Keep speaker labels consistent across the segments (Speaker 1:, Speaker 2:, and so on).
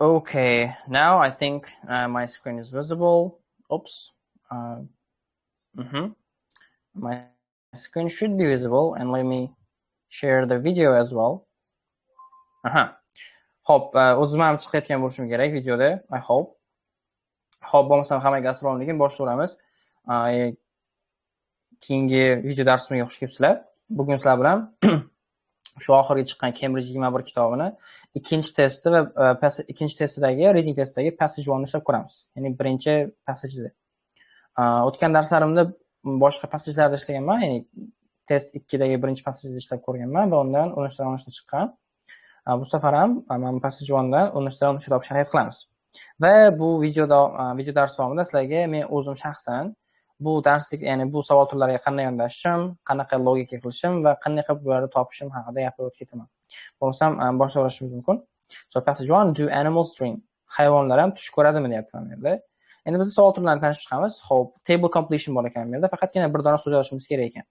Speaker 1: Okay, now I think my screen is visible. Oops. My screen should be visible, and let me share the video as well. Hop, o'zim ham chiqayotgan bo'lishim kerak videoda. I hope. Hop, bo'lmasam hammaga assalomu alaykum, boshlaymiz. Keyingi video darsimizga xush kelibsizlar. Bugun sizlar bilan shu oxirgi chiqqan Cambridge 21 kitobini ikkinchi testi va ikkinchi testidagi reading testidagi passage 1 ni ishlab ko'ramiz. Ya'ni birinchi passageda. O'tgan darslarimda boshqa passagelarda ishlaganman, ya'ni test 2 dagi birinchi passageda ishlab ko'rganman va undan 13 chiqqan. Bu safar ham mana passage 1 dan 13 topishga harakat qilamiz. Va bu video dars davomida sizlarga men o'zim shaxsan bu darslik, ya'ni bu savol turlariga qanday yondashishim, qanaqa logika qilishim va qanday qilib bularni topishim haqida gapirib ketaman. Bo'lsam boshlayverishimiz mumkin. So passage 1, do animals dream? Hayvonlar ham tush ko'radimi deyapman bu yerda. Endi biz savol turlarini tanishib chiqamiz. Xo'p, table completion bor ekan bu yerda, faqatgina bir dona so'z yozishimiz kerak ekan.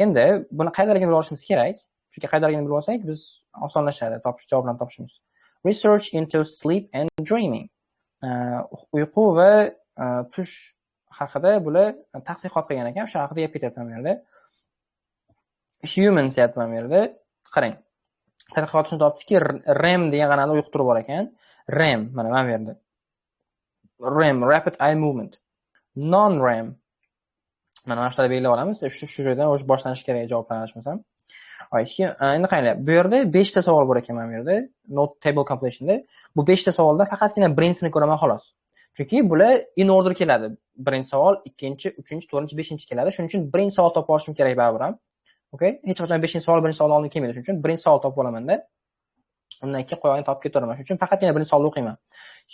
Speaker 1: Endi buni qayerdaligini bilib olishimiz kerak. Chunki qayerdaligini bilib olsak, biz osonlashadi javoblarni topishimiz. Research into sleep and dreaming. Uyqu va tush haqida bular tadqiqot qilgan ekan, o'sha haqida gap ketyapman bu yerda. Humans deyapman bu yerda. Qarang. Tadqiqot shuni topdiki, REM degan qanday uyqu turi bor ekan. REM mana bu yerda. REM, rapid eye movement. Non-REM. Mana shunday belgilab olamiz. Shu joydan o'sha boshlanish kerak javoblarni alishmasam. Endi qaranglar, bu yerda 5 ta savol bor ekan mana bu yerda. Note table completionda. Bu 5 ta savolda faqatgina birinchisini ko'raman xolos. Chunki bular in order keladi. Birinchi savol, ikkinchi, uchinchi, to'rtinchi, beshinchi keladi. Shuning uchun birinchi savol topib olishim kerak baribir ham. Okay? Hech qachon beshinchi savol birinchi savol oldin kelmaydi. Shuning uchun birinchi savol topib olamanda. Undan keyin qo'yganini topib ketaveraman. Shuning uchun faqatgina birinchi savolni o'qiyman.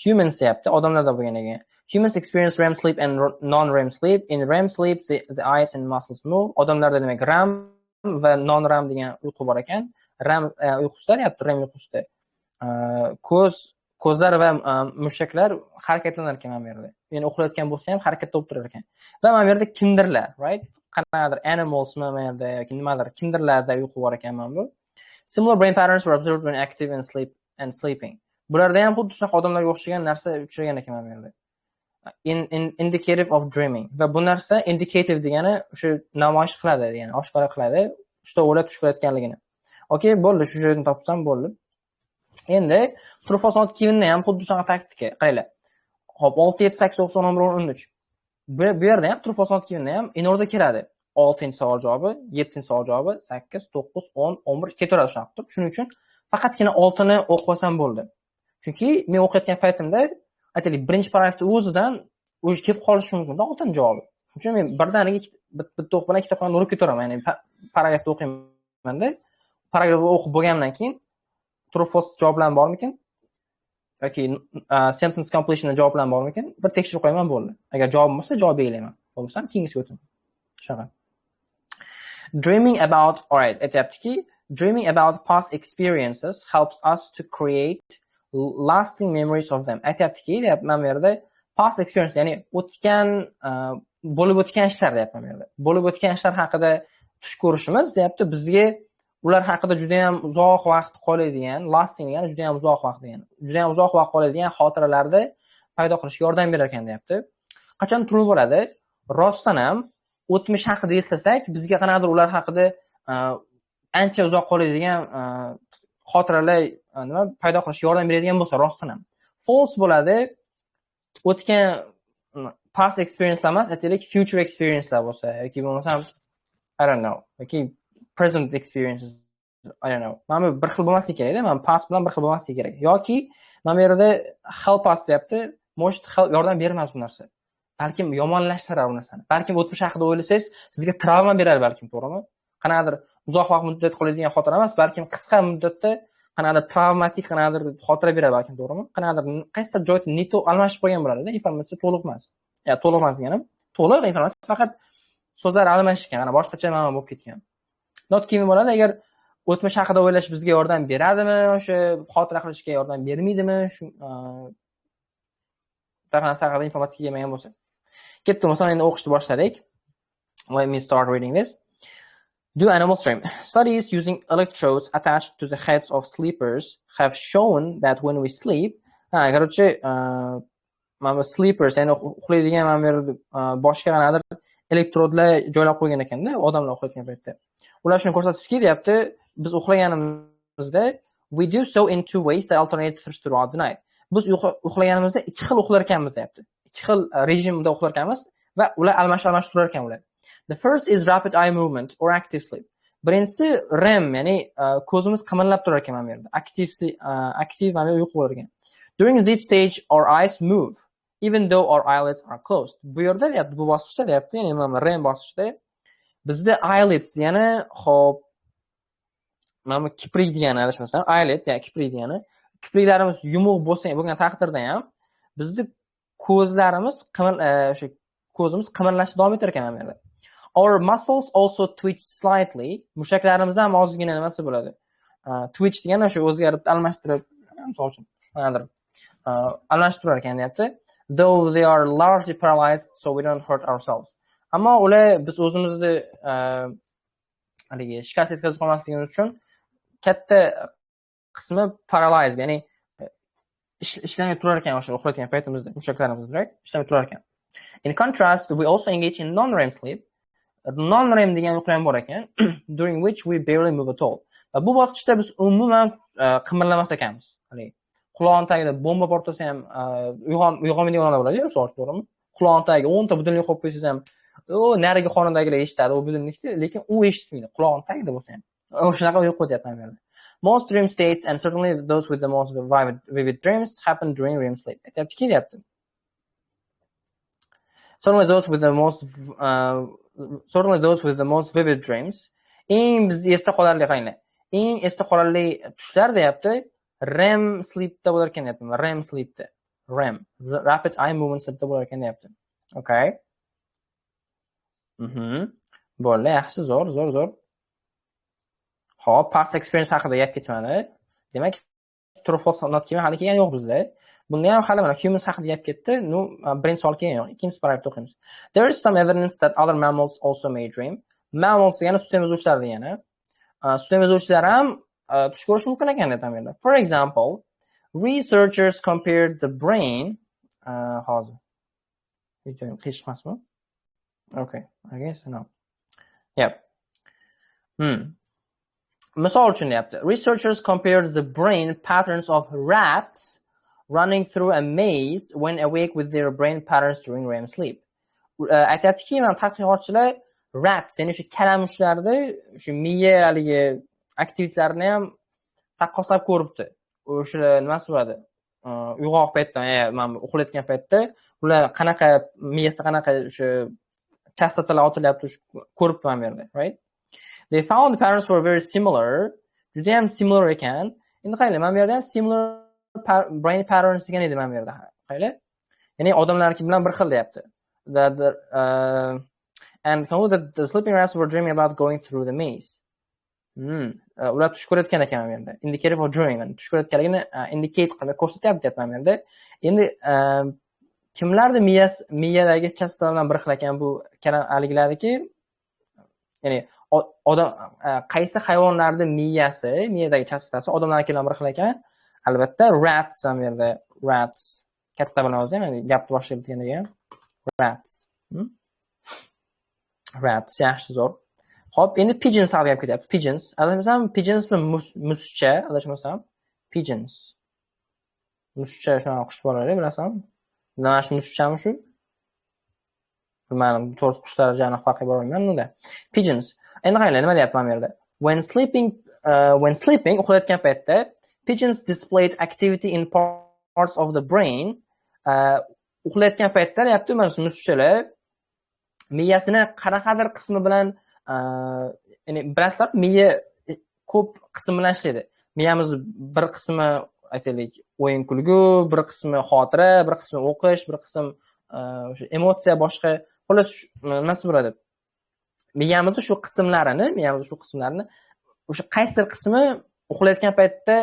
Speaker 1: Humans deyapti, odamlarda bo'lgan ekan. Humans experience REM sleep and non-REM sleep. In REM sleep, the eyes and muscles move. Odamlarda demak REM va non-REM degan uyqu bor ekan. REM uyqusida deyapti, REM uyqusida. Ko'zlar va mushaklar harakatlanar ekan mana bu yerda. Ya'ni uxlayotgan bo'lsa ham harakatda bo'lib turar ekan. Va mana bu yerda kinderlar, right? Qanaqadir animalsmi mana yerda yoki nimadir kinderlarda uyqu bor ekan mana bu. Similar brain patterns were observed when active and sleeping. Bularda ham xuddi shunaqa odamlarga o'xshagan narsa uchragan ekan mana bu yerda. Indicative of dreaming. Va bu narsa indicative degani o'sha namoyish qiladi, ya'ni oshkora qiladi, shu o'ylab tush ko'rayotganligini. Okay, bo'ldi, shu joydan topsam bo'ldi. Endi true false not givenni ham xuddi shunaqa taktika. Qaranglar. Hop, 6 7 8 9 10 11 13. Bu yerda ham true false not givenni ham in order keladi. 6-savol javobi, 7-savol javobi, 8, 9, 10, 11 ketaveradi shunaqa turib. Shuning uchun faqatgina 6ni o'qib olsam bo'ldi. Chunki men o'qiyotgan paytimda aytaylik, birinchi paragrafda o'zidan o'zi kelib qolishi mumkin, 6ni javobi. Shuning uchun men birdaniga bitta o'qib bilan ikkita qilib urib ketaveraman. Ya'ni paragrafda o'qiyman-da, paragrafni o'qib bo'lgandan keyin true false javoblar bormikan yoki sentence completion javoblar bormikan bir tekshirib qo'yaman bo'ldi. Agar javob bo'lsa javob belgilayman. Bo'lmasam keyingisiga o'taman. Shunaqa. Dreaming about, alright, aytayaptiki, dreaming about past experiences helps us to create lasting memories of them. Aytayaptiki, deyapman bu yerda past experience, ya'ni o'tgan bo'lib o'tgan ishlar deyapman bu yerda. Bo'lib o'tgan ishlar haqida tush ko'rishimiz deyapti bizga ular haqida juda ham uzoq vaqt qoladigan, lasting degani juda ham uzoq vaqt degani. Juda ham uzoq vaqt qoladigan xotiralarni paydo qilishga yordam berar ekan deyapti. Qachon true bo'ladi? Rostdan ham o'tmish haqida eslasak, bizga qanaqadir ular haqida ancha uzoq qoladigan xotiralar nima paydo qilishga yordam beradigan bo'lsa, rostdan ham. False bo'ladi. O'tgan past experience emas, aytaylik future experiencelar bo'lsa yoki bo'lmasam I don't know, yoki present experiences, I don't know. Mana bir xil bo'lmasligi kerak-da, mana past bilan bir xil bo'lmasligi kerak. Yoki mana bu yerda help us deyapti, most yordam bermas bu narsa. Balkim yomonlashtirar bu narsani. Balkim o'tmish haqida o'ylasangiz, sizga travma berar balkim, to'g'rimi? Qanaqadir uzoq vaqt muddat qoladigan xotira emas, balkim qisqa muddatda qanaqadir travmatik qanaqadir xotira berar balkim, to'g'rimi? Qanaqadir qaysidir joyda neto almashib qolgan bo'ladi-da, informatsiya to'liq emas. Ya, to'liq emas deganim, to'liq informatsiya faqat so'zlar almashgan, mana boshqacha ma'no bo'lib ketgan. Not given bo'ladi, agar o'tmish haqida o'ylash bizga yordam beradimi, o'sha xotira qilishga yordam bermaydimi, shu narsa haqida informatsiya kelmagan bo'lsa. Ketdi, masalan, endi o'qishni boshladik. Let me start reading this. Do animals dream? Studies using electrodes attached to the heads of sleepers have shown that when we sleep, короче, mana bu sleepers, ya'ni uxlaydigan mana bu yerda boshqa qanaqadir elektrodlar joylab qo'ygan ekanda odamlar uxlayotgan paytda. Ular shuni ko'rsatibdiki, deyapti, biz uxlaganimizda we do so in two ways that alternate throughout the night. Biz uxlaganimizda ikki xil uxlar ekanmiz, deyapti. Ikki xil rejimda uxlar ekanmiz va ular almashib turar ekan ular. The first is rapid eye movement or active sleep. Birinchisi REM, ya'ni ko'zimiz qimirlab turar ekan mana bu yerda. Aktiv mana bu uyqu bo'lar ekan. During this stage our eyes move even though our eyelids are closed. Bu yerda deyapti, bu bosqichda deyapti, ya'ni mana REM bosqichida bizda eyelids degani, xo'p, mana bu kiprik degani, adashmasam, eyelid, ya'ni kiprik degani, kipriklarimiz yumuq bo'lgan taqdirda ham bizda ko'zlarimiz o'sha ko'zimiz qimirlashda davom etar ekan mana bu yerda. Our muscles also twitch slightly. Mushaklarimizda ham ozgina nimasi bo'ladi. Twitch degani o'sha o'zgarib, almashtirib, misol uchun, qanaqadir almashtirib turar ekan deyapti. Though they are largely paralyzed so we don't hurt ourselves. Ammo ular biz o'zimizni haligi shikast yetkazib qolmasligimiz uchun katta qismi paralyzed, ya'ni ishlamay turar ekan o'sha uxlayotgan paytimizda mushaklarimiz, right? Ishlamay turar ekan. In contrast, we also engage in non-REM sleep. Non-REM degan uyqu ham bor ekan, during which we barely move at all. Va bu bosqichda biz umuman qimirlamas ekanmiz. Haligi quloqning tagida bomba portlasa ham uyg'onmaydigan odamlar bo'ladi, misol uchun, to'g'rimi? Quloqning tagiga 10 ta budilnik qo'yib qo'ysangiz ham, narigi xonadagilar eshitadi u budilnikni, lekin u eshitmaydi, quloqning tagida bo'lsa ham. O'shanaqa uyqu deyapman men. Most dream states, and certainly those with the most vivid dreams, happen during REM sleep. Aytayaptiki, deyapti. Certainly those with the most vivid dreams. Eng bizda esda qolarli qaranglar. Eng esda qolarli tushlar deyapti, REM sleepda bo'lar ekan deyapti. REM sleepda. REM, rapid eye movement sleepda bo'lar ekan deyapti. Okay. Bo'ldi, yaxshi, zo'r. Xo'p, past experience haqida gap ketmadi. Demak, true false not kelmay hali kelgani yo'q bizda. Bunda ham hali mana humans haqida gap ketdi. Birinchi savol kelgan yo'q. Ikkinchi paragrafda o'qiymiz. There is some evidence that other mammals also may dream. Mammals degani sut emizuvchilar degani. Sut emizuvchilar ham tush ko'rishi mumkin ekan deyapti. For example, researchers compared the brain hozir. Hech emasmi? Okay, I guess no. Yep. Misol uchun deyapti. Researchers compared the brain patterns of rats running through a maze when awake with their brain patterns during REM sleep. Aytayaptiki, mana tadqiqotchilar rats, ya'ni shu kalamushlarni, shu miya haligi aktivitalarini ham taqqoslab ko'ribdi. O'sha nimasi bo'ladi? Uyg'oq paytda, mana uxlayotgan paytda ular qanaqa miyasi qanaqa o'sha chastotalar otilyapti, ko'ribdi mana bu yerda, right? They found the patterns were very similar. Juda ham similar ekan. Endi qaranglar, mana bu yerda ham similar brain patterns degan edi mana bu yerda. Qaranglar. Ya'ni odamlarniki bilan bir xil deyapti. And concluded that the sleeping rats were dreaming about going through the maze. Ular tush ko'rayotgan ekan mana bu yerda. Indicator for dreaming. Tush ko'rayotganligini indicate qilib ko'rsatyapti mana bu yerda. Endi kimlarni miyadagi chastotalar bilan bir xil ekan bu haligilarniki, ya'ni odam qaysi hayvonlarning miyadagi chastotasi odamlarniki bilan bir xil ekan? Albatta rats mana bu yerda, rats katta bilan o'zi, ya'ni gapni boshlayib ketganda rats. Rats, yaxshi, zo'r. Xo'p, endi pigeons haqida gap ketyapti. Pigeons, adashmasam, pigeons muscha, adashmasam, pigeons. Muscha shunaqa qush bo'ladi, bilasanmi? Nima shu muschami shu? Bilmadim, to'g'ri qushlar jana farqi bor ekan unda. Pigeons. Endi qaranglar, nima deyapman bu yerda? When sleeping, uxlayotgan paytda pigeons displayed activity in parts of the brain. Uxlayotgan paytda deyapti, mana shu muschalar miyasini qanaqadir qismi bilan, ya'ni bilasizlar, miya ko'p qism bilan ishlaydi. Miyamiz bir qismi, aytaylik, o'yin kulgu, bir qismi xotira, bir qismi o'qish, bir qism o'sha emotsiya, boshqa, xolos nimasi bo'ladi? Miyamizning shu qismlarini o'sha qaysi qismi uxlayotgan paytda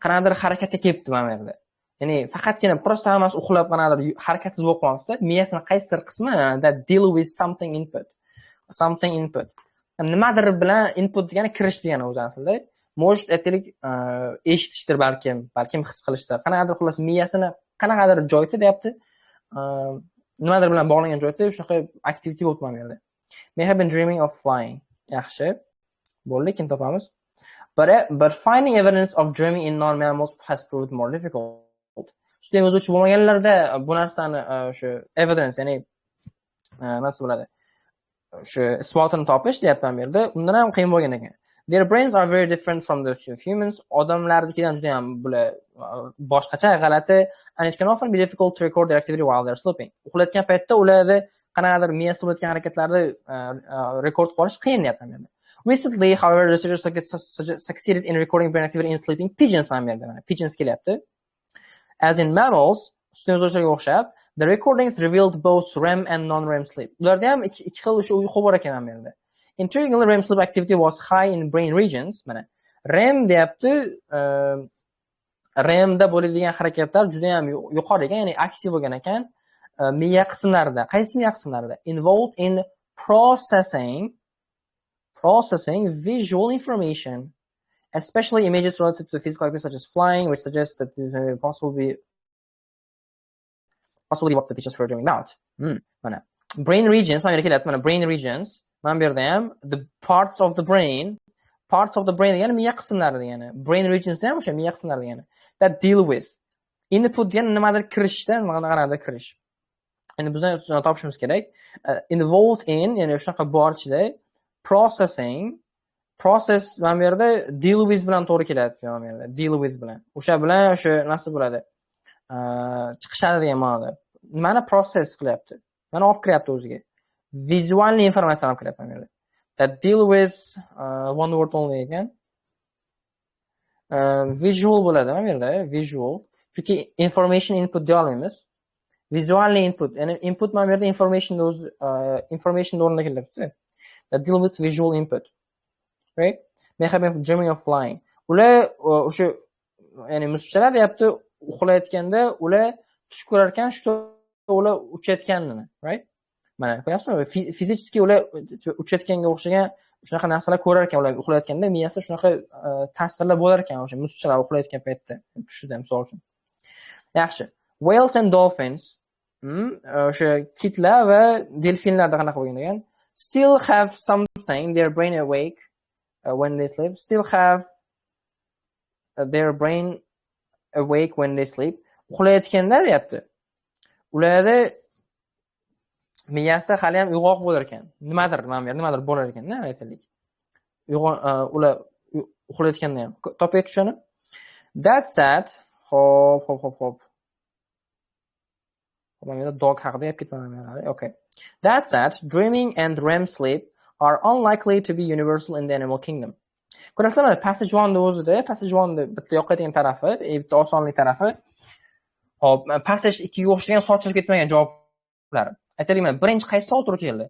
Speaker 1: qanaqadir harakatga kelibdi mana bu yerda. Ya'ni faqatgina prosta hammasi uxlab qanaqadir harakatsiz bo'lib qolmoqda. Miyasining qaysi qismi that deal with something input. nimadir bilan input degani kirish degani o'zi aslida. Может aytaylik eshitishdir balkim his qilishdir. Qanaqadir xullas miyasini qanaqadir joyda deyapti. Nimadir bilan bog'langan joyda shunaqa activity bo'lib mana bu yerda. May have been dreaming of flying. Yaxshi. Bo'ldi, keyin topamiz. But finding evidence of dreaming in non-mammals has proved more difficult. Sutem yozuvchi bo'lmaganlarda bu narsani o'sha evidence, ya'ni nima bo'ladi? O'sha isbotini topish deyapman bu yerda. Undan ham qiyin bo'lgan ekan. Their brains are very different from those of humans. Odamlarnikidan juda ham bular boshqacha, g'alati, and it can often be difficult to record their activity while they're sleeping. Uxlayotgan paytda ularda qanaqadir miyasi bo'layotgan harakatlarni rekord qilish qiyin deyapman bu yerda. Recently, however, researchers succeeded in recording brain activity in sleeping pigeons. Pigeons kelyapti. As in mammals, o'xshab, the recordings revealed both REM and non-REM sleep. Ularda ham ikki xil o'sha uyqu bor ekan mana bu yerda. Intriguingly, REM sleep activity was high in brain regions. Mana REM deyapti, REM da bo'ladigan harakatlar juda ham yuqori ekan, ya'ni aktiv bo'lgan ekan miya qismlarida. Qaysi miya qismlarida? Involved in processing visual information, especially images related to physical activities such as flying, which suggests that this may possibly what the teachers were doing out. Mana brain regions, mana brain regions, mana bu yerda ham the parts of the brain degani miya qismlari degani. Brain regions ham o'sha miya qismlari degani. That deal with input degani nimadir kirishda, qanaqadir kirish. Endi bizdan topishimiz kerak. Involved in, ya'ni shunaqa bor ichida process mana bu yerda deal with bilan to'g'ri keladi mana bu yerda. Deal with bilan. O'sha bilan o'sha narsa bo'ladi. Chiqishadi degan ma'noda. Nimani process qilyapti? Mana olib kiryapti o'ziga. Vizual informatsiyani olib kiryapti mana bu yerda. That deal with one word only ekan. Visual bo'ladi mana bu yerda, visual. Chunki information input deya olmaymiz. Visual input, ya'ni input mana bu yerda information o'rniga kelyapti. That deal with visual input. Right? May have been dreaming of flying. Ular o'sha ya'ni mushukchalar deyapti, uxlayotganda ular tush ko'rar ekan, shu ular uchayotganini, right? Mana ko'ryapsizmi? Fizически ular uchayotganga o'xshagan shunaqa narsalar ko'rar ekan, ular uxlayotganda miyasi shunaqa ta'sirlar bo'lar ekan o'sha mushukchalar uxlayotgan paytda, tushida misol uchun. Yaxshi. Whales and dolphins, o'sha kitlar va delfinlarda qanaqa bo'lgan ekan? Still have something their brain awake when they sleep. Still have their brain awake when they sleep. Uxlayotganda deyapti. Ularda miyasi hali ham uyg'oq bo'lar ekan. Nimadir bo'lar ekan-da, aytaylik. Ular uxlayotganda ham. Topyapti shuni. That's sad. Hop. Mana dog haqida gap ketmayman. Okay. That said, dreaming and REM sleep are unlikely to be universal in the animal kingdom. Ko'rasizlar, passage 1 da o'zida, passage 1 da bitta yoqadigan tarafi, bitta osonlik tarafi. Hop, passage 2 ga o'xshagan sochilib ketmagan javoblar. Aytaylik, mana birinchi qaysi savol turi keldi?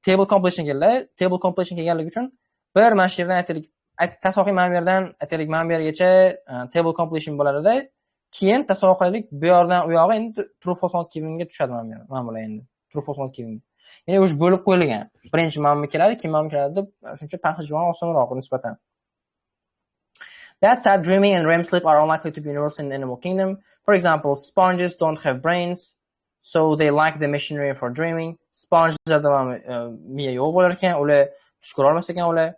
Speaker 1: Table completion keldi. Table completion kelganligi uchun bir mana shu yerdan aytaylik, tasavvur mana bu yerdan aytaylik mana bu yergacha table completion bo'ladida, keyin tasavvur qilaylik, bu yerdan u yog'i endi true false not givenga tushadi mana bu yer. Mana bular endi true false not given. Ya'ni o'sha bo'lib qo'yilgan. Birinchi ma'lum keladi, keyin ma'lum keladi deb, shuncha passage 1 osonroq nisbatan. That said, dreaming and REM sleep are unlikely to be universal in the animal kingdom. For example, sponges don't have brains, so they lack the machinery for dreaming. Spongelarda miya yo'q bo'lar ekan, ular tush ko'ra olmas ekan ular.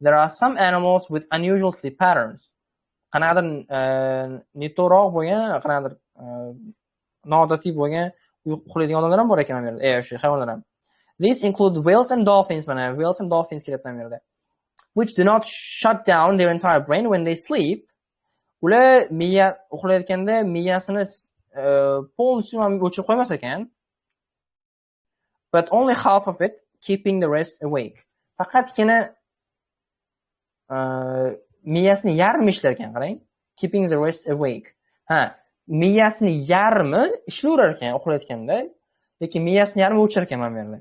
Speaker 1: There are some animals with unusual sleep patterns. Qanaqadir neto'roq bo'lgan, qanaqadir noodatiy bo'lgan uxlaydigan odamlar ham bor ekan mana bu yerda. O'sha hayvonlar ham. These include whales and dolphins, mana whales and dolphins kelyapti mana bu yerda. Which do not shut down their entire brain when they sleep. Ular miya uxlayotganda miyasini полностью o'chirib qo'ymas ekan. But only half of it keeping the rest awake. Faqatgina miyasini yarmi ishlar ekan, qarang. Keeping the rest awake. Miyasini yarmi ishlayverar ekan uxlayotganda, lekin miyasini yarmi o'chir ekan mana bu yerda.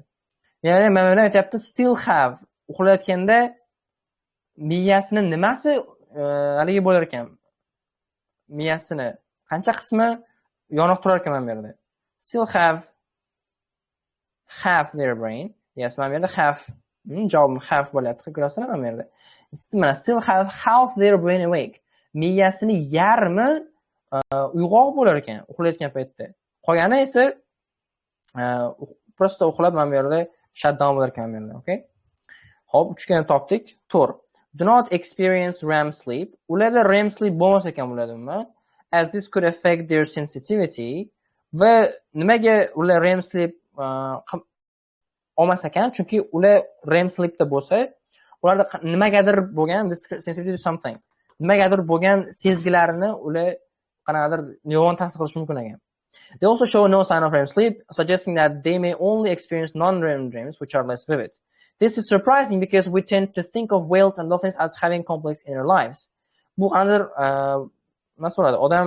Speaker 1: Ya'ni mana buni aytayapti, still have uxlayotganda miyasini nimasi haligi bo'lar ekan? Miyasini qancha qismi yoniq turar ekan mana bu yerda. Still have their brain. Yes, mana bu yerda have Javob have bo'lyapti. Ko'rasizlarmi bu yerda? Mana still have half their brain awake. Miyasini yarmi uyg'oq bo'lar ekan uxlayotgan paytda. Qolgani esa prosta uxlab mana bu yerda shutdown bo'lar ekan bu yerda, okay? Xo'p, uchgani topdik. To'g'ri. Do not experience REM sleep. Ularda REM sleep bo'lmas ekan bulardimi? As this could affect their sensitivity. Va nimaga ular REM sleep olmas ekan? Chunki ular REM sleepda bo'lsa, ularda nimagadir bo'lgan sensitivity to something. Nimagadir bo'lgan sezgilarini ular qanaqadir yomon ta'sir qilishi mumkin ekan. They also show no sign of REM sleep, suggesting that they may only experience non-REM dreams, which are less vivid. This is surprising because we tend to think of whales and dolphins as having complex inner lives. Bu qanday masalada odam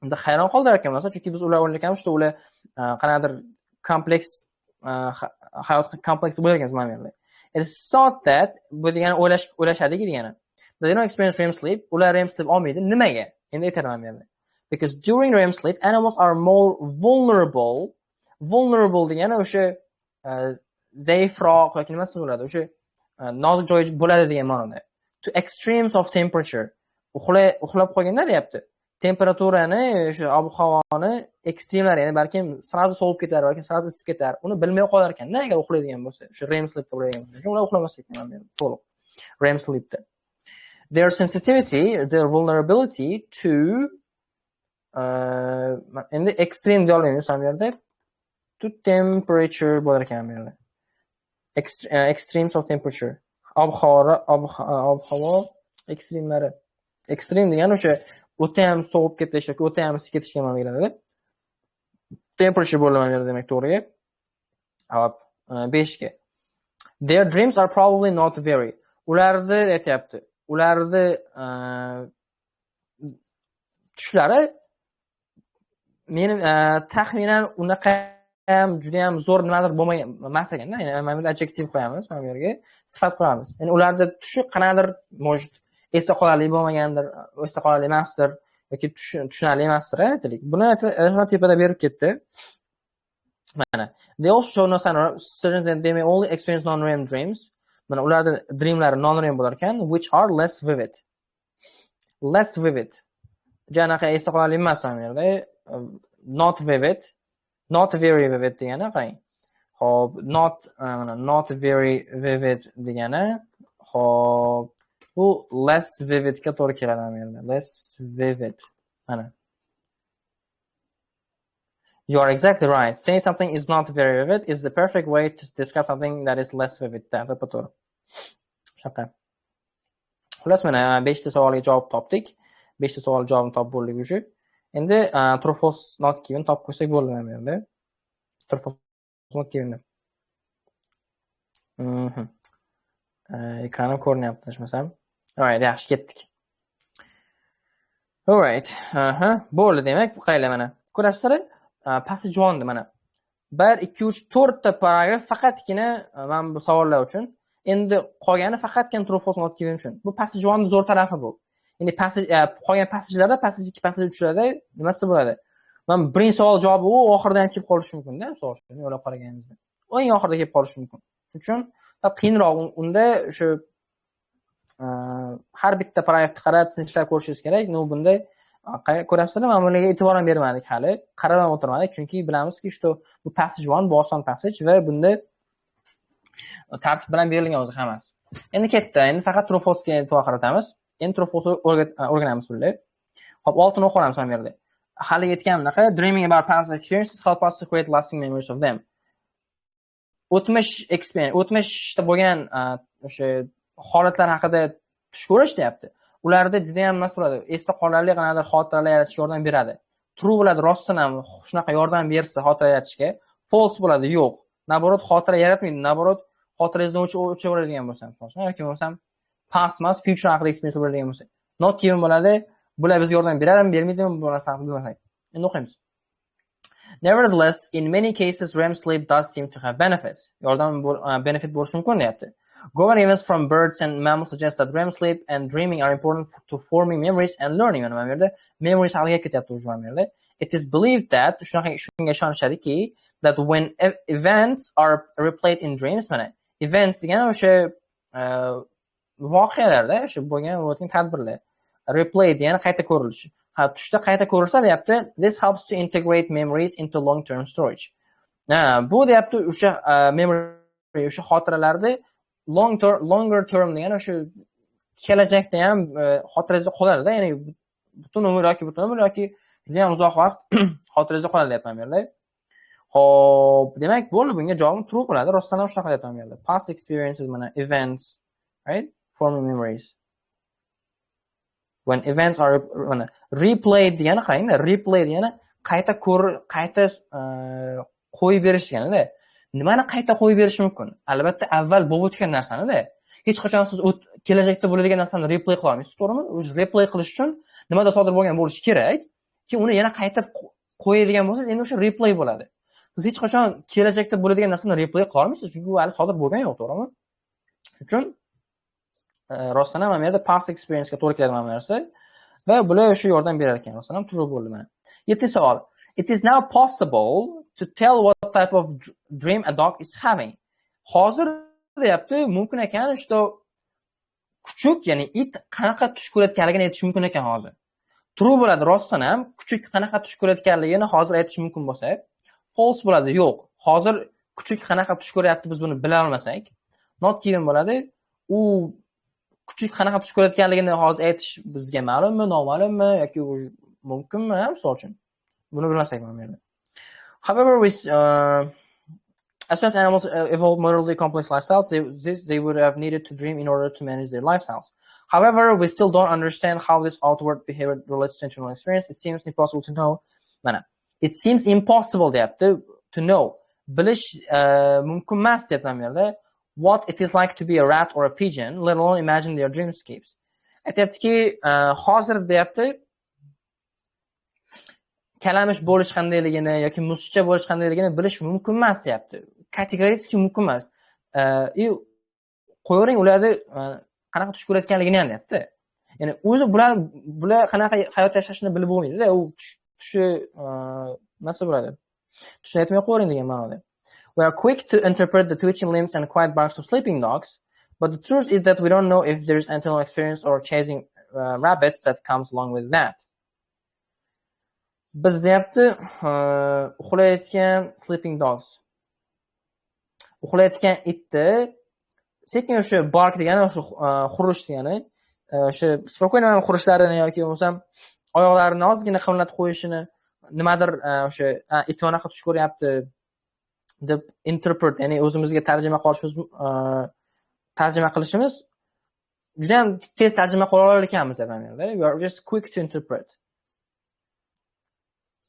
Speaker 1: unda hayron qoldirar ekan, chunki biz ular o'ylaganmiz, ular qanaqadir kompleks hayot kompleks bo'lar ekan mana bu yerda. It's thought that bu degani o'ylashadiki degani. They don't experience REM sleep. Ular REM sleep olmaydi. Nimaga? Endi aytaman bu yerda. Because during REM sleep, animals are more vulnerable. Vulnerable degani o'sha zaifroq yoki nimasi bo'ladi? O'sha nozik joyi bo'ladi degan ma'noda. To extremes of temperature. Uxlab qolganda deyapti. Temperaturani, o'sha ob-havoni ekstremlari, ya'ni balkim srazu sovib ketar yoki srazu isib ketar. Uni bilmay qolar ekan. Agar uxlaydigan bo'lsa, o'sha REM sleepda bo'ladigan bo'lsa, ular uxlamas ekan mana bu to'liq. REM sleepda. Their sensitivity, their vulnerability to endi extreme deyolmaymiz ham yerda to temperature bo'lar ekan bu yerda. Extremes of temperature. Ob-havo ekstremlari. Extreme degani o'sha o'ta ham sovib ketish yoki o'ta ham isib ketishga ma'no beradi. Temperature bo'laman demak to'g'riga. Hop, 5 ga. Their dreams are probably not very. Ularni aytayapti. Ularni tushlari mening taxminan unaqa ham juda ham zo'r nimadir bo'lmagan emas ekanda. Ya'ni mana bu adjektiv qo'yamiz, mana bu yerga sifat qo'yamiz. Ya'ni ularni tushi qanaqadir может esda qolarli bo'lmagandir, esda qolarli emasdir yoki tushunarli emasdir, aytaylik. Buni tepada berib ketdi. Mana. They also show no sign of certain that they may only experience non-REM dreams. Mana ularning dreamlari non-REM bo'lar ekan, which are less vivid. Less vivid. Janaqa esda qolarli emas ham yerda. Not vivid. Not very vivid degani qarang. Xo'p, not very vivid degani. Xo'p, bu less vivid ga to'g'ri keladi ham yerda. Less vivid. Mana. You are exactly right. Saying something is not very vivid is the perfect way to describe something that is less vivid. To'g'ri. Shunday. Xullas mana 5 ta savolga javob topdik. 5 ta savol javobini topib bo'ldik уже. Endi true false not given topib qo'ysak bo'ladi mana bu yerda. True false not given. Ekranim ko'rinyapti, adashmasam. Alright, yaxshi ketdik. Alright. Bo'ldi demak, qaranglar mana. Ko'rasizlar? Passage 1 mana. 1 2 3 4 ta paragraf faqatgina mana bu savollar uchun. Endi qolgani faqatgina true false not given uchun. Bu passage 1 zo'r tarafi bu. Endi passage qolgan passagelarda, passage 2, passage 3larda nimasi bo'ladi? Mana birinchi savol javobi u oxirida ham kelib qolishi mumkin-da, misol uchun o'ylab qaraganingizda. Eng oxirida kelib qolishi mumkin. Shuning uchun qiyinroq unda o'sha har bitta paragrafni qarab sinchiklab ko'rishingiz kerak. Bunda ko'rasizlar, mana bunga e'tibor ham bermadik hali. Qarab ham o'tirmadik, chunki bilamizki, bu passage 1 bu oson passage va bunda tartib bilan berilgan o'zi hammasi. Endi ketdi. Endi faqat true false ga e'tibor qaratamiz. Endi true false o'rganamiz bular. Hop, 6ni o'qib ham yerda. Hali aytganimdek, dreaming about past experiences help us to create lasting memories of them. O'tmishda bo'lgan o'sha holatlar haqida tush ko'rish deyapti. Ularda juda ham mas'uladi. Esda qolarli qanaqadir xotiralar yaratishga yordam beradi. True bo'ladi, rostdan ham shunaqa yordam bersa xotira yaratishga, false bo'ladi, yo'q. Naborot xotira yaratmaydi, naborot xotirangizdan o'chiraveradigan bo'lsa, yoki bo'lsam past emas, future haqida experience bo'ladigan bo'lsa. Not given bo'ladi. Bular bizga yordam beradimi, bermaydimi bu narsani bilmasak. Endi o'qiymiz. Nevertheless, in many cases REM sleep does seem to have benefits. Benefit bo'lishi mumkin deyapti. Growing evidence from birds and mammals suggests that REM sleep and dreaming are important to forming memories and learning. Mana bu yerda memories haqida ketyapti o'sha yerda. It is believed that shunga ishonishadiki that when events are replayed in dreams, mana events degani o'sha voqealarda o'sha bo'lgan o'tgan tadbirlar. Replay degani qayta ko'rilishi. Tushda qayta ko'rilsa deyapti, this helps to integrate memories into long term storage. Bu deyapti o'sha memory o'sha xotiralarni longer term degani o'sha kelajakda ham xotirangizda qoladi-da, ya'ni butun umr yoki juda ham uzoq vaqt xotirangizda qoladi deyapman bu yerda. Xo'p, demak bo'ldi, bunga javobim true bo'ladi. Rostdan ham shunaqa deyapman bu yerda. Past experiences mana events, right? Forming memories. When events are replayed degani qarangda, replay degani qayta qo'yib berish degani-da. Nimani qayta qo'yib berish mumkin? Albatta avval bo'lib o'tgan narsani-da. Hech qachon siz kelajakda bo'ladigan narsani replay qila olmaysiz, to'g'rimi? O'sha replay qilish uchun nimada sodir bo'lgan bo'lishi kerak, ki uni yana qaytib qo'yadigan bo'lsangiz, endi o'sha replay bo'ladi. Siz hech qachon kelajakda bo'ladigan narsani replay qila olmaysiz, chunki u hali sodir bo'lgani yo'q, to'g'rimi? Shuning uchun rostdan ham men past experience ga to'g'ri keladi mana bu narsa va bular o'sha yordam berar ekan. Rostdan ham true bo'ldi mana. 7-savol. It is now possible to tell what type of dream a dog is having. Hozir deyapti, mumkin ekan ishda kuchuk, ya'ni it qanaqa tush ko'rayotganligini aytish mumkin ekan hozir. True bo'ladi, rostdan ham kuchuk qanaqa tush ko'rayotganligini hozir aytish mumkin bo'lsa, false bo'ladi, yo'q. Hozir kuchuk qanaqa tush ko'ryapti biz buni bila olmasak, not given bo'ladi. U kuchuk qanaqa tush ko'rayotganligini hozir aytish bizga ma'lummi, noma'lummi yoki mumkinmi, misol uchun. Buni bilmasak mana bu yerda. However, as soon as animals evolved moderately complex lifestyles, they would have needed to dream in order to manage their lifestyles. However, we still don't understand how this outward behavior relates to internal experience. It seems impossible to know. It seems impossible to know. Bilish mumkin emas deyapman bu yerda. What it is like to be a rat or a pigeon, let alone imagine their dreamscapes. Aytayaptiki, hozir deyapti, kalamish bo'lish qandayligini yoki musicha bo'lish qandayligini bilish mumkin emas deyapti. Kategoriyasiz mumkin emas. Qo'ying ularni qanaqa tush ko'rayotganligini ham deyapti. Ya'ni o'zi bular qanaqa hayot yashashini bilib bo'lmaydi-da, u tushi nasib bo'ladi. Tushni aytmay qo'ying degan ma'noda. We are quick to interpret the twitching limbs and quiet barks of sleeping dogs, but the truth is that we don't know if there is internal experience or chasing rabbits that comes along with that. Biz deyapti, uxlayotgan sleeping dogs. Uxlayotgan itni sekin o'sha bark degani o'sha xurish degani, o'sha spokойно xurishlarini yoki bo'lmasam oyoqlarini ozgina qimlatib qo'yishini, nimadir o'sha it qanaqa tush ko'ryapti deb interpret, ya'ni o'zimizga tarjima qilishimiz juda ham tez tarjima qila olar ekanmiz deb aytadi. We are just quick to interpret.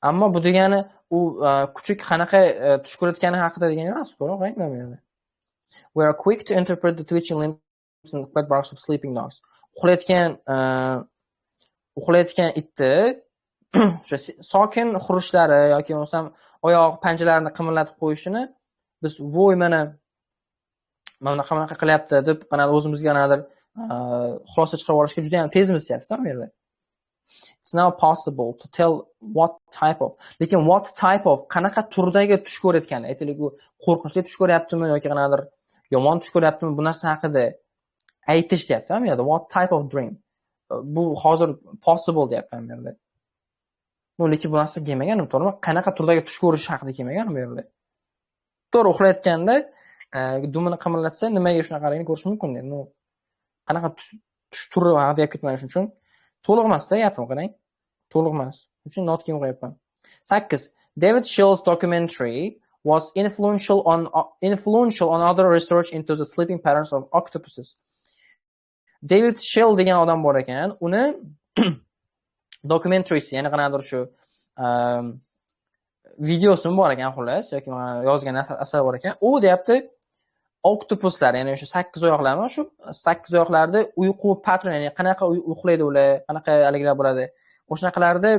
Speaker 1: Ammo bu degani u kuchuk qanaqa tush ko'rayotgani haqida degani emas, to'g'ri qarang. We are quick to interpret the twitching limbs and quiet barks of sleeping dogs. Uxlayotgan itni o'sha sokin xurishlari yoki bo'lmasam oyoq panjalarini qimirlatib qo'yishini biz voy mana qanaqa qilyapti deb o'zimizga qanadir xulosa chiqarib olishga juda ham tezmiz deyapti-da bu yerda. It's now possible to tell what type of, lekin what type of qanaqa turdagi tush ko'rayotgani, aytaylik u qo'rqinchli tush ko'ryaptimi yoki qanadir yomon tush ko'ryaptimi, bu narsa haqida aytish deyapti-da bu yerda. What type of dream? Bu hozir possible deyapman bu yerda. Lekin bu narsa kelmagan, to'g'rimi? Qanaqa turdagi tush ko'rish haqida kelmagan bu yerda. To'g'ri, uxlayotganda dumini qimirlatsa nimaga shunaqaligini ko'rish mumkin dedi. Qanaqa tush turi haqida gap ketmani uchun to'liq emas-da gapim, qarang. To'liq emas. Uchun not keyin qo'yapman. 8. David Shell's documentary was influential on other research into the sleeping patterns of octopuses. David Shell degan odam bor ekan, uni documentarysi, ya'ni qanadir shu videosi bor ekan, xullas, yoki yozgan asar bor ekan. U deyapti, oktopuslar, ya'ni o'sha 8 oyoqlarmi, shu 8 oyoqlarda uyqu patron, ya'ni qanaqa uxlaydi ular, qanaqa aliglar bo'ladi. O'shanaqalarda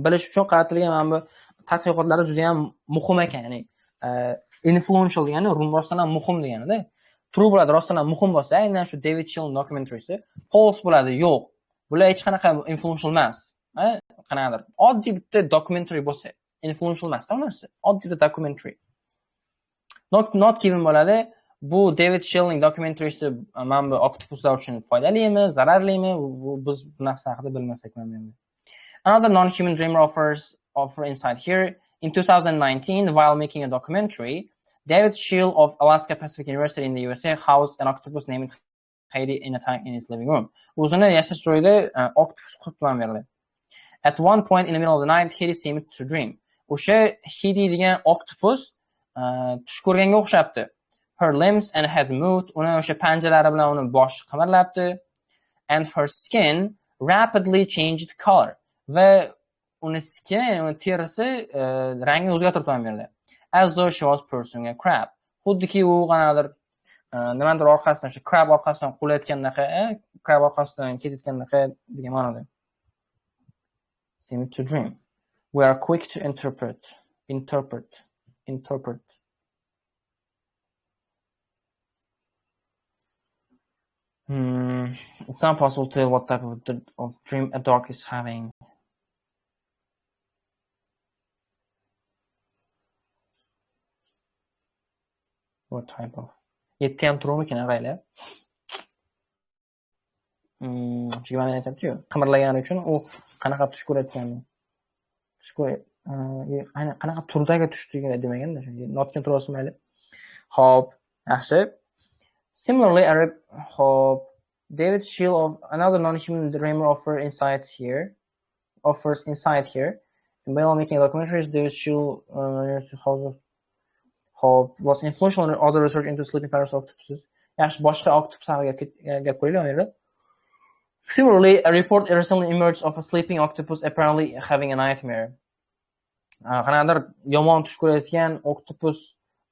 Speaker 1: bilish uchun qaratilgan mana bu tadqiqotlari juda ham muhim ekan, ya'ni influential degani rostdan ham muhim degani-da. True bo'ladi, rostdan ham muhim bo'lsa, aynan shu David Shell documentarysi, false bo'ladi, yo'q. Bular hech qanaqa influential emas. Qanaqadir oddiy bitta documentary bo'lsa, influential emas, narsa. Oddiy bitta documentary. not given bo'ladi. Bu David Shellning dokumentarisi mana bu oktopuslar uchun foydalimi, zararlimi? Biz bu narsa haqida bilmasak ham endi. Another non-human dreamer offer insight here. In 2019, while making a documentary, David Scheel of Alaska Pacific University in the USA housed an octopus named Heidi in a tank in his living room. O'zini yashash joyida oktopus qutman berdi. At one point in the middle of the night, Heidi seemed to dream. O'sha Heidi degan oktopus tush ko'rganga o'xshabdi. Her limbs and head moved. Uni o'sha panjalari bilan uni boshi qimirlabdi. And her skin rapidly changed color. Va uni terisi rangini o'zgartirib berdi. As though she was pursuing a crab. Xuddiki u qanaqadir nimadir orqasidan shu crab orqasidan qulayotgandaqa, crab orqasidan ketayotgandaqa degan ma'noda. Seem to dream. We are quick to interpret. It's not possible to tell what type of dream a dog is having. What type of? Yetti ham turmikin ag'aylar. Chunki mana aytibdi-ku, qimirlagani uchun u qanaqa tush ko'rayotganini. Tush qanaqa turdagi tushdiga demaganda, chunki notga turasi mayli. Xo'p, yaxshi. Similarly, David Scheel of another non-human dreamer offers insight here. While making documentaries, David Scheel was influential in other research into sleeping patterns of octopuses. Yaxshi, boshqa oktopus haqida gap qo'yaylik. Similarly, a report recently emerged of a sleeping octopus apparently having a nightmare. Qanaqadir yomon tush ko'rayotgan oktopus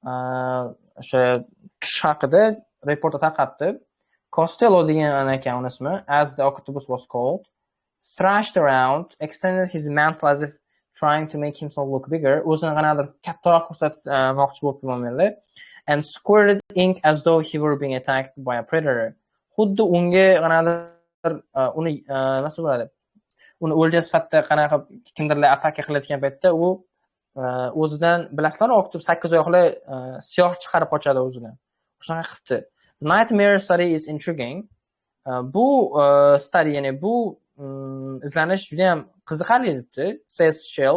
Speaker 1: o'sha tush haqida report tarqabdi. Costello degan ekan ismi, as the octopus was called, thrashed around, extended his mantle as if trying to make himself look bigger. O'zini qanaqadir kattaroq ko'rsatmoqchi bo'lib turganlar. And squirted ink as though he were being attacked by a predator. Xuddi unga qanaqadir uni nima bo'ladi? Uni o'lja sifatida qanaqa kimdirlar ataka qilayotgan paytda u o'zidan bilasizlar, oktopus 8 oyoqli siyoh chiqarib qochadi o'zidan. Shunaqa qilibdi. The nightmare study is intriguing. Bu study, ya'ni bu izlanish juda ham qiziqarli debdi, says Scheel,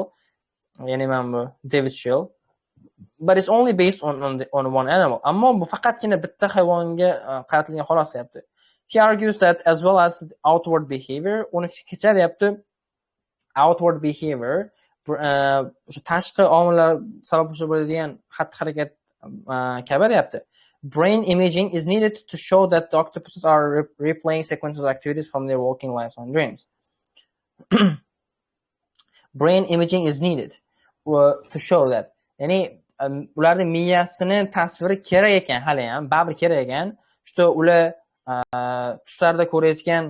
Speaker 1: ya'ni mana bu David Scheel. But it's only based on one animal. Ammo bu faqatgina bitta hayvonga qaratilgan xolos deyapti. He argues that as well as outward behavior, uni fikricha deyapti, outward behavior o'sha tashqi omillar sabab bo'ladigan xatti-harakat kabi deyapti. Brain imaging is needed to show that the octopuses are replaying sequences of activities from their waking lives and dreams. Brain imaging is needed to show that. Ya'ni ularning miyasini tasviri kerak ekan, hali ham baribir kerak ekan. Shu ular tushlarda ko'rayotgan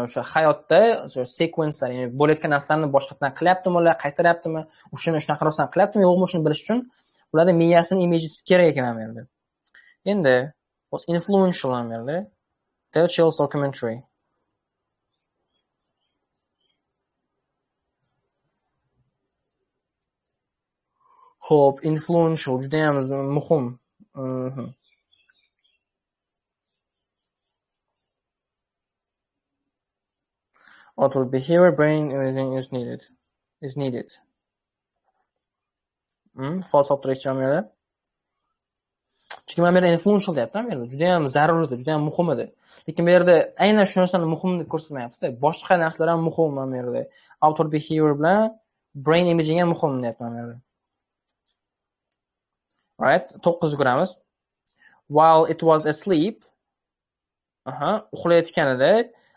Speaker 1: o'sha hayotda o'sha sekvenslar, ya'ni bo'layotgan narsalarni boshqatdan qilyaptimi, ular qaytaryaptimi, o'shani shunaqa rostdan qilyaptimi, yo'qmi, shuni bilish uchun ularning miyasini imajisi kerak ekan ham yerda. Endi was influential ham yerda. David Scheel's documentary. Xo'p, influential juda ham muhim. Outward behavior, brain imaging is needed. False optimism yerda. Chunki mana bu yerda influential deyapti, mana bu juda ham zarur edi, juda ham muhim edi. Lekin bu yerda aynan shu narsani muhim deb ko'rsatmayapti-da. Boshqa narsalar ham muhim mana bu yerda. Outward behavior bilan brain imaging ham muhim deyapti mana bu yerda. Right? 9 ko'ramiz. While it was asleep, uxlayotganida,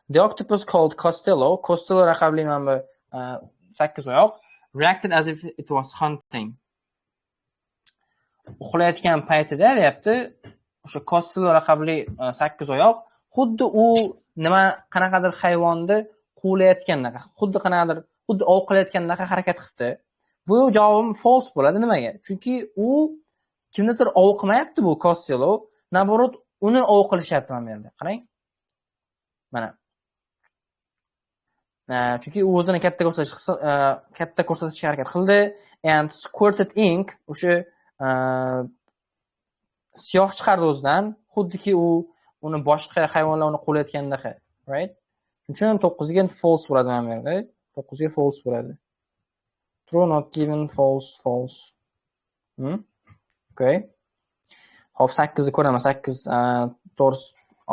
Speaker 1: the octopus called Costello raqamli mana bu 8 oyoq, reacted as if it was hunting. Uxlayotgan paytida deyapti, o'sha Costello raqamli 8 oyoq xuddi u qanaqadir hayvonni quvlayotgandaqa, xuddi ov qilayotgandaqa harakat qildi. Bu javobim false bo'ladi. Nimaga? Chunki u kimnidir ov qilmayapti bu Costello, naborot uni ov qilishyapti mana bu yerda. Qarang. Mana. Chunki u o'zini katta ko'rsatishga harakat qildi and squirted ink, o'sha siyoh chiqardi o'zidan, xuddiki uni boshqa hayvonlar uni qo'layotgandaqa, right? Shuning uchun 9 ga false bo'ladi mana bu yerda. 9 ga false bo'ladi. True, not given, false, false. Okay. Hop, 8 ni ko'raman. 8 to'g'risi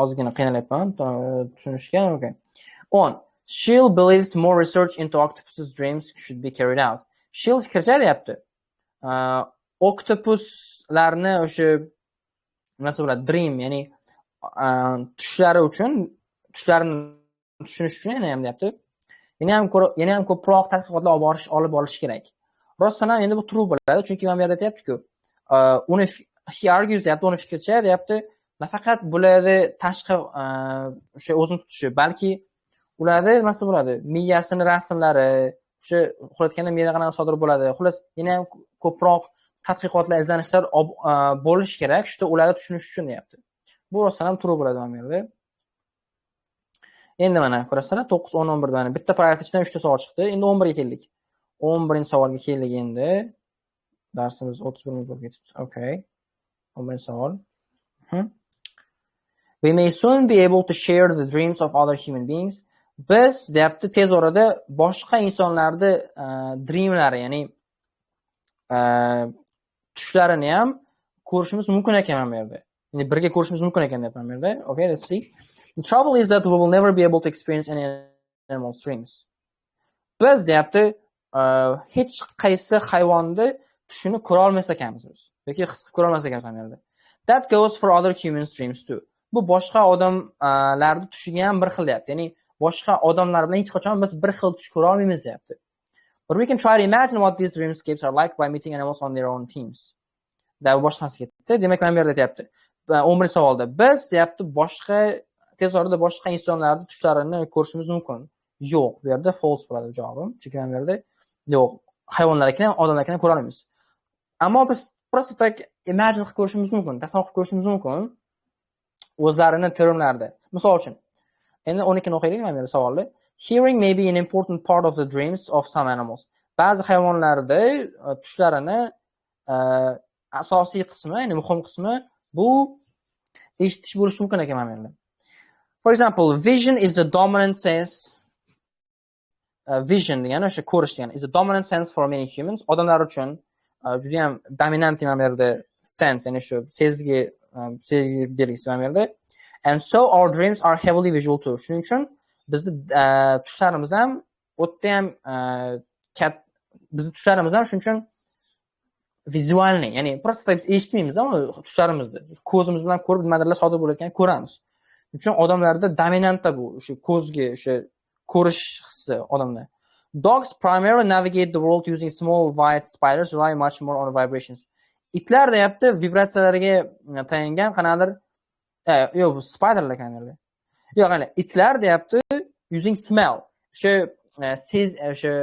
Speaker 1: ozgina qiynalyapman tushunishga. Okay. 10. Sheil believes more research into octopus's dreams should be carried out. Sheil fikricha deyapti. Oktopuslarni o'sha nima bo'ladi, dream, ya'ni tushlari uchun, tushlarini tushunish uchun yana ham deyapti. Yana ham ko'proq tadqiqotlar olib borish kerak. Rostdan ham endi bu true bo'ladi, chunki mana bu yerda aytayapti-ku, uni he argues deyapti, uni fikricha deyapti, nafaqat bularni tashqi o'sha o'zini tutishi, balki ularni nimasi bo'ladi, miyasini rasmlari, o'sha uxlayotganda miyada qanaqa sodir bo'ladi. Xullas, yana ham ko'proq tadqiqotlar, izlanishlar bo'lish kerak, shu ularni tushunish uchun deyapti. Bu rostdan ham true bo'ladi mana bu yerda. Endi mana ko'rasizlar, 9, 10, 11 dan bitta paragraf ichidan 3 ta savol chiqdi. Endi 11 ga keldik. 11-savolga keldik endi. Darsimiz 31 minut bo'lib ketibdi. Okay. 11-savol. We may soon be able to share the dreams of other human beings. Biz deyapti tez orada boshqa insonlarni dreamlari, ya'ni tushlarini ham ko'rishimiz mumkin ekan bu yerda. Ya'ni birga ko'rishimiz mumkin ekan deyapman bu yerda. Okay, let's see. The trouble is that we will never be able to experience any animal's dreams. Biz deyapti hech qaysi hayvonni tushini ko'ra olmas ekanmiz biz. Yoki his qilib ko'ra olmas ekanmiz bu yerda. That goes for other humans' dreams too. Bu boshqa odamlarning tushiga ham bir xil deyapti. Ya'ni boshqa odamlar bilan hech qachon biz bir xil tush ko'ra olmaymiz deyapti. But we can try to imagine what these dreamscapes are like by meeting animals on their own teams. Da boshqasi ketdi. Demak, mana bu yerda deyapti. 11-savolda biz deyapti boshqa tez orada boshqa insonlarning tushlarini ko'rishimiz mumkin. Yo'q, bu yerda false bo'ladi javobim. Chunki mana bu yerda yo'q, hayvonlarni ham odamlarni ham ko'ra olamiz. Ammo biz просто так imagine qilib ko'rishimiz mumkin, tasavvur qilib ko'rishimiz mumkin o'zlarini termlarida. Misol uchun, endi 12 ni o'qiylik mana bu yerda savolni. Hearing may be an important part of the dreams of some animals. Ba'zi hayvonlarda tushlarini asosiy qismi, ya'ni muhim qismi bu eshitish bo'lishi mumkin ekan mana bu yerda. For example, vision is the dominant sense. Vision degani o'sha ko'rish degani is a dominant sense for many humans. Odamlar uchun juda ham dominant mana bu yerda sense, ya'ni shu sezgi belgisi mana bu yerda. And so our dreams are heavily visual too. Shuning uchun bizni tushlarimiz ham o'tda ham bizni tushlarimiz ham shuning uchun vizualniy, ya'ni просто biz eshitmaymiz, ammo tushlarimizni ko'zimiz bilan ko'rib nimadirlar sodir bo'layotganini ko'ramiz. Shuning uchun odamlarda dominantda bu o'sha ko'zga o'sha ko'rish hissi odamda. Dogs primarily navigate the world using small white spiders, rely much more on vibrations. Itlar deyapti vibratsiyalarga tayangan qanaqadir yo'q, bu spiderlar ekanlar. Yo'q, mana itlar deyapti using smell. O'sha o'sha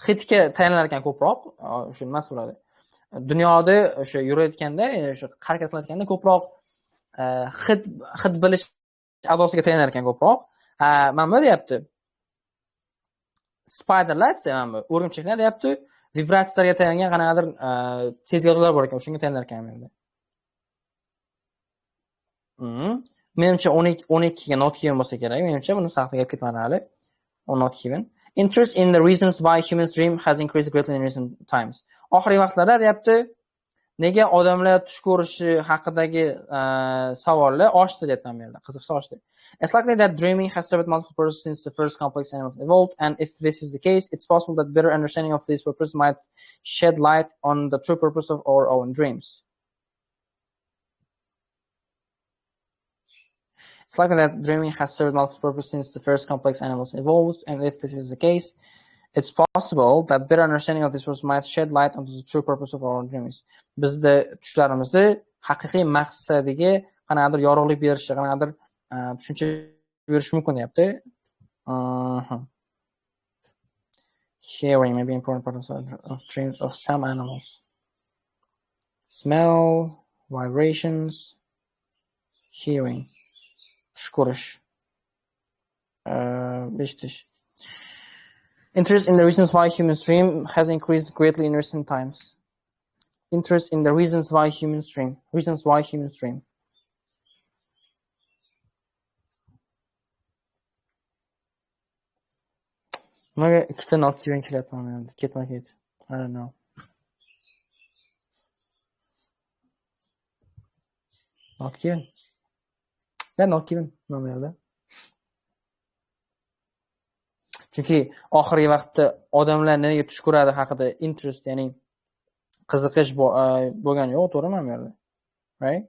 Speaker 1: hidga tayanlar ekan ko'proq, o'sha nima bo'ladi. Dunyoda o'sha yurayotganda, o'sha harakat qilayotganda ko'proq hid bilish a'zosiga tayanar ekan ko'proq. Mana bu deyapti. Spiderlar, mana bu o'rimchaklar deyapti, vibratsiyalarga tayangan qanaqadir sezgirlar bor ekan, shunga tayanar ekan menda. Menimcha 12 ga not given bo'lsa kerak. Menimcha buni saqlab ketmadi hali. Not given. Interest in the reasons why humans dream has increased greatly in recent times. Oxirgi vaqtlarda deyapti, nega odamlar tush ko'rishi haqidagi savollar oshdi deyapti bu yerda. Qiziqish oshdi. It's likely that dreaming has served multiple purposes since the first complex animals evolved, and if this is the case, it's possible that better understanding of this purpose might shed light on the true purpose of our own dreams. It's likely that dreaming has served multiple purposes since the first complex animals evolved, and if this is the case, it's possible that better understanding of this purpose might shed light on the true purpose of our own dreams. Bizda tushlarimizni haqiqiy maqsadiga qanaqadir yorug'lik berishi, qanaqadir tushuncha berishi mumkin deyapti. Hearing may be important part of dreams of some animals. Smell, vibrations, hearing. Tush ko'rish. Eshitish. Interest in the reasons why humans dream has increased greatly in recent times. Interest in the reasons why humans dream. Reasons why humans dream. Nimaga ikkita not given kelyapman men endi ketma-ket. I don't know. Not given. Yeah, not given. Nima bu yerda? Chunki oxirgi vaqtda odamlar nimaga tush ko'radi haqida interest, ya'ni qiziqish bo'lgani yo'q, to'g'rimi bu yerda? Right?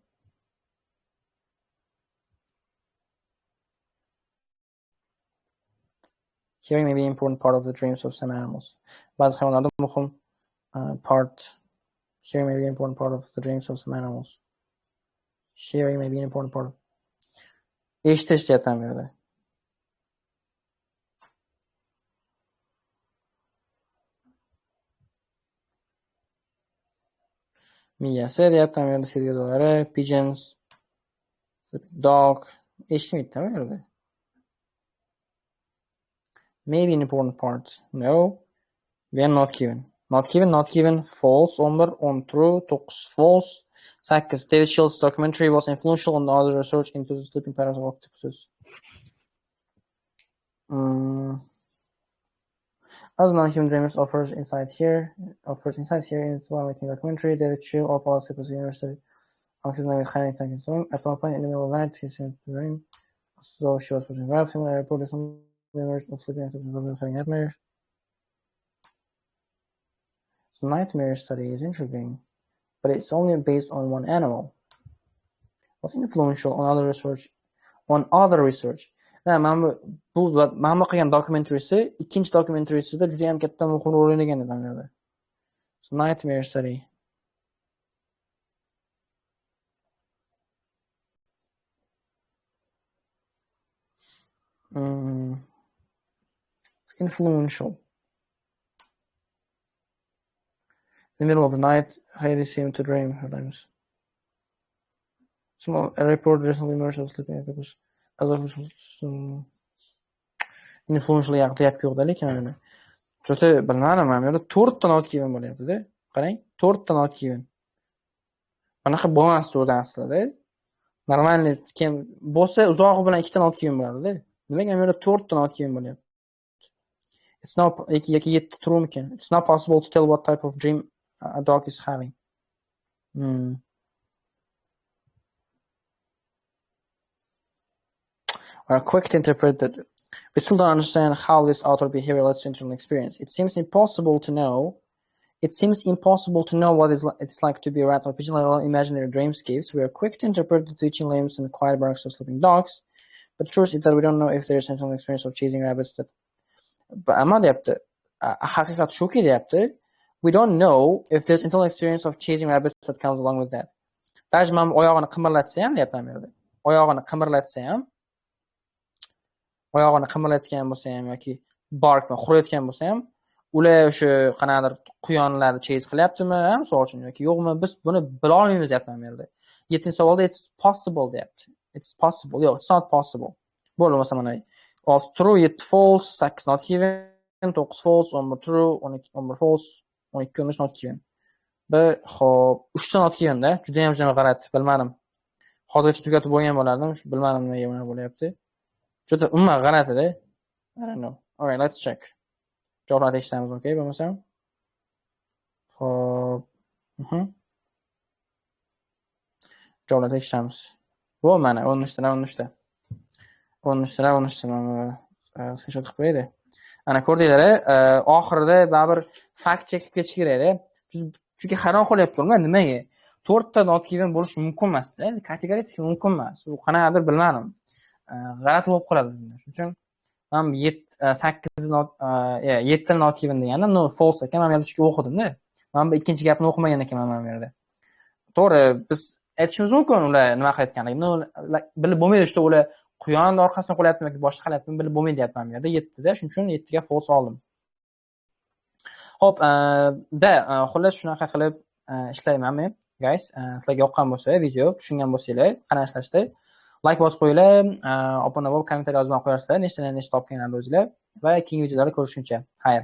Speaker 1: Hearing may be an important part of the dreams of some animals. Ba'zi hayvonlarda muhim part. Hearing may be an important part of the dreams of some animals. Hearing may be an important part of. Eshitish deyapman bu yerda. Miyasi deyapman bu yerda, sezgirlari, pigeons, dog. Eshitmaydi bu yerda. Maybe an important part. No. We are not given. Not given, not given. False. 11, on true. 9, false. 8. David Schill's documentary was influential on other research into the sleeping patterns of octopuses. As non-human dreamers offers insight here in its one-making documentary. David Schill of Policy University. Oxygen Heinrich Tankenstone. At one point in the middle of the night, she seemed to dream. So she was pushing grabs him and reported some emerged of sleeping after having nightmares. The nightmare study is intriguing, but it's only based on one animal. What's influential on other research? Mana bu qilgan dokumentarisi, ikkinchi dokumentarisida juda ham katta muhim rol o'ynagan edi. So nightmare study. It's influential. In the middle of the night, Heidi seemed to dream her times. A report recently emerged of sleeping octopus. Influential gap yo'q-da, lekin cho'ta bilmadim, mana bu yerda 4 ta not given bo'lyapti-da. Qarang, 4 ta not given. Bunaqa bo'lmasdi o'zi aslida. Normalniy kim bo'lsa uzog'i bilan 2 ta not given bo'ladi-da. Nimaga bu yerda 4 ta not given bo'lyapti? It's not yoki 7 true'mikan. It's not possible to tell what type of dream a dog is having. Are quick to interpret that. We still don't understand how this outer behavior leads to internal experience. It seems impossible to know what it's like to be a rat or pigeon level imaginary dreamscapes. We are quick to interpret the twitching limbs and quiet barks of sleeping dogs. But the truth is that we don't know if there is internal experience of chasing rabbits that. But I'm not deyapti. Haqiqat shuki deyapti. We don't know if there's internal experience of chasing rabbits that comes along with that. Tajman oyog'ini qimirlatsa ham deyapman bu yerda. Oyog'ini qimirlatgan bo'lsa ham yoki barkni xurayotgan bo'lsa ham, ular o'sha qanaqadir quyonlarni chase qilyaptimi, misol uchun yoki yo'qmi, biz buni bila olmaymiz deyapman bu yerda. 7-savolda it's possible deyapti. It's possible. Yo'q, it's not possible. Bo'lmasa mana 6 true, 7 false, 8 not given, 9 false, 11 true, 11 false, 12 not given. Xo'p, 3 ta not given-da, juda ham g'alati, bilmadim. Hozircha tugatib bo'lgan bo'lardim, bilmadim nega buni bo'lyapti. Juda umuman g'alati-da. I don't know. All right, let's check. Javoblarni tekshiramiz, okay, bo'lmasa. Xo'p. Javoblarni tekshiramiz. Bu mana 13 ta. 13 ta mana screenshot qilib qo'ydi. Ana ko'rdinglar-a, oxirida baribir fact check qilib ketish kerak-da. Chunki hayron qolyapman, nimaga 4 ta not given bo'lishi mumkin emas-da. Kategoriyasi mumkin emas. U qanaqadir bilmadim. G'alati bo'lib qoladi. Shuning uchun men 8 not given deganda, no false ekan, men yerda o'qidim-da. Men bu ikkinchi gapni o'qimagan ekanman men yerda. To'g'ri, biz aytishimiz mumkin ular nima qilayotganligini. Bilib bo'lmaydi, işte ular quyon orqasidan qo'yaptimi yoki boshqa qilyaptimi bilib bo'lmaydi deyapman men yerda 7 da. Shuning uchun 7 ga false oldim. Xo'p, xullas shunaqa qilib ishlayman men, guys. Sizlarga yoqqan bo'lsa, video tushungan bo'lsanglar, qanday ishlashdi like bosib qo'yinglar, obuna bo'lib, kommentariy yozib qo'yarsizlar, nechta topganlarni o'zinglar va keyingi videolarda ko'rishguncha. Xayr.